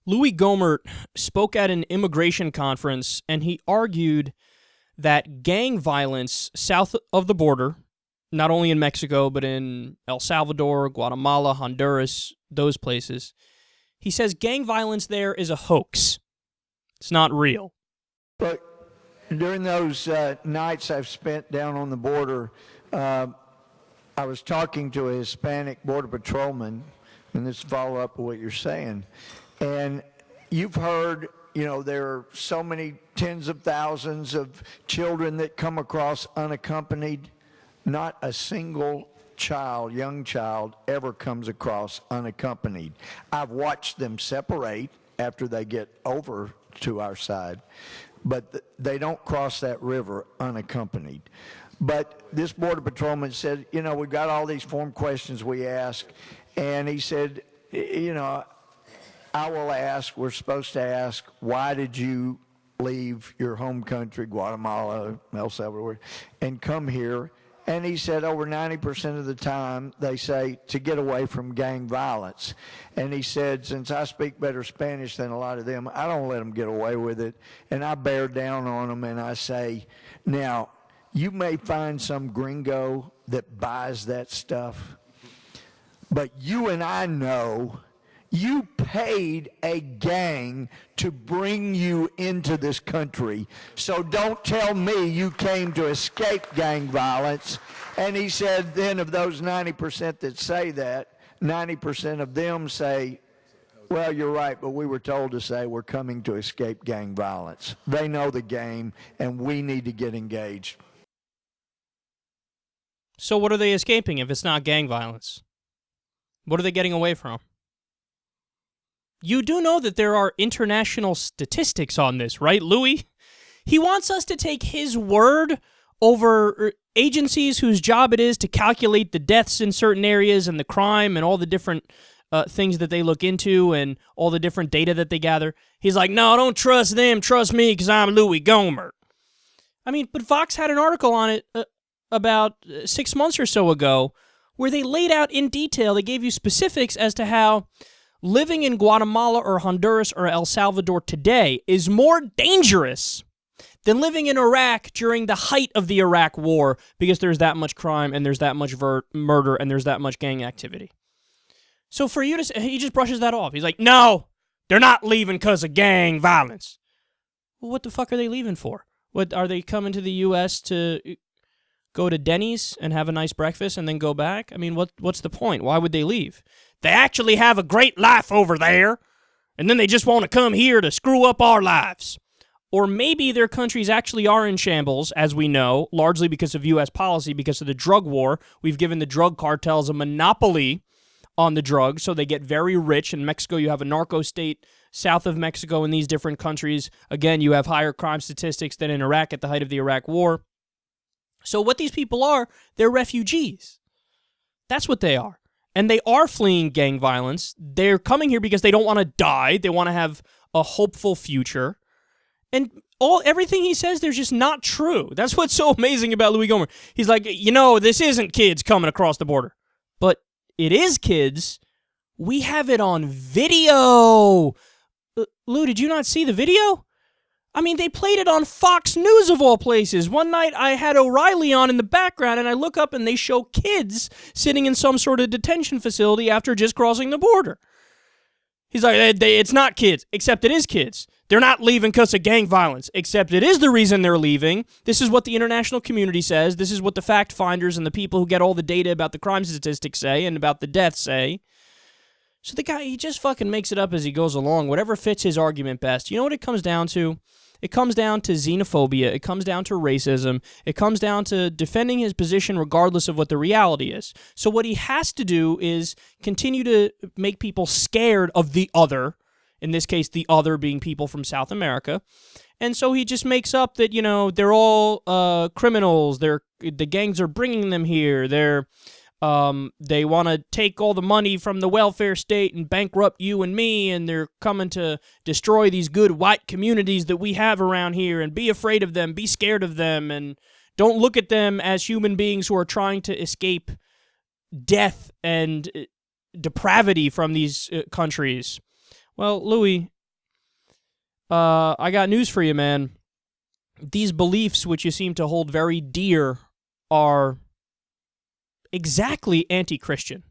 Louie Gohmert spoke at an immigration conference, and he argued that gang violence south of the border, not only in Mexico, but in El Salvador, Guatemala, Honduras, those places, he says gang violence there is a hoax. It's not real. But during those nights I've spent down on the border, I was talking to a Hispanic border patrolman, and this follow-up of what you're saying. And you've heard, there are so many tens of thousands of children that come across unaccompanied. Not a single child, young child, ever comes across unaccompanied. I've watched them separate after they get over to our side, but they don't cross that river unaccompanied. But this border patrolman said, we've got all these form questions we ask, and he said, I will ask, we're supposed to ask, why did you leave your home country, Guatemala, El Salvador, and come here? And he said over 90% of the time they say to get away from gang violence. And he said, since I speak better Spanish than a lot of them, I don't let them get away with it. And I bear down on them and I say, now, you may find some gringo that buys that stuff, but you and I know you paid a gang to bring you into this country. So don't tell me you came to escape gang violence. And he said then of those 90% that say that, 90% of them say, well, you're right, but we were told to say we're coming to escape gang violence. They know the game, and we need to get engaged. So what are they escaping if it's not gang violence? What are they getting away from? You do know that there are international statistics on this, right, Louie? He wants us to take his word over agencies whose job it is to calculate the deaths in certain areas and the crime and all the different things that they look into and all the different data that they gather. He's like, no, don't trust them, trust me because I'm Louie Gohmert. I mean, but Fox had an article on it about 6 months or so ago where they laid out in detail, they gave you specifics as to how living in Guatemala or Honduras or El Salvador today is more dangerous than living in Iraq during the height of the Iraq War because there's that much crime and there's that much murder and there's that much gang activity. So for you to say, he just brushes that off. He's like, no, they're not leaving because of gang violence. Well, what the fuck are they leaving for? What, are they coming to the U.S. to go to Denny's and have a nice breakfast and then go back? I mean, what's the point? Why would they leave? They actually have a great life over there, and then they just want to come here to screw up our lives. Or maybe their countries actually are in shambles, as we know, largely because of U.S. policy, because of the drug war. We've given the drug cartels a monopoly on the drugs, so they get very rich. In Mexico, you have a narco state. South of Mexico, in these different countries, again, you have higher crime statistics than in Iraq at the height of the Iraq War. So what these people are, they're refugees. That's what they are. And they are fleeing gang violence. They're coming here because they don't want to die. They want to have a hopeful future. And everything he says, they're just not true. That's what's so amazing about Louie Gohmert. He's like, this isn't kids coming across the border. But it is kids. We have it on video. Lou, did you not see the video? I mean, they played it on Fox News of all places. One night I had O'Reilly on in the background, and I look up and they show kids sitting in some sort of detention facility after just crossing the border. He's like, it's not kids, except it is kids. They're not leaving because of gang violence, except it is the reason they're leaving. This is what the international community says. This is what the fact finders and the people who get all the data about the crime statistics say and about the deaths say. So the guy, he just fucking makes it up as he goes along, whatever fits his argument best. You know what it comes down to? It comes down to xenophobia. It comes down to racism. It comes down to defending his position regardless of what the reality is. So what he has to do is continue to make people scared of the other, in this case, the other being people from South America. And so he just makes up that, they're all criminals. The gangs are bringing them here. They want to take all the money from the welfare state and bankrupt you and me, and they're coming to destroy these good white communities that we have around here, and be afraid of them, be scared of them, and don't look at them as human beings who are trying to escape death and depravity from these countries. Well, Louie, I got news for you, man. These beliefs, which you seem to hold very dear, are exactly anti-Christian.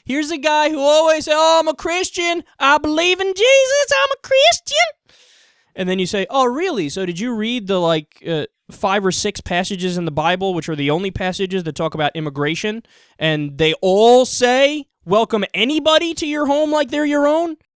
Here's a guy who always says, oh, I'm a Christian. I believe in Jesus. I'm a Christian. And then you say, oh, really? So did you read the 5 or 6 passages in the Bible, which are the only passages that talk about immigration, and they all say, welcome anybody to your home like they're your own?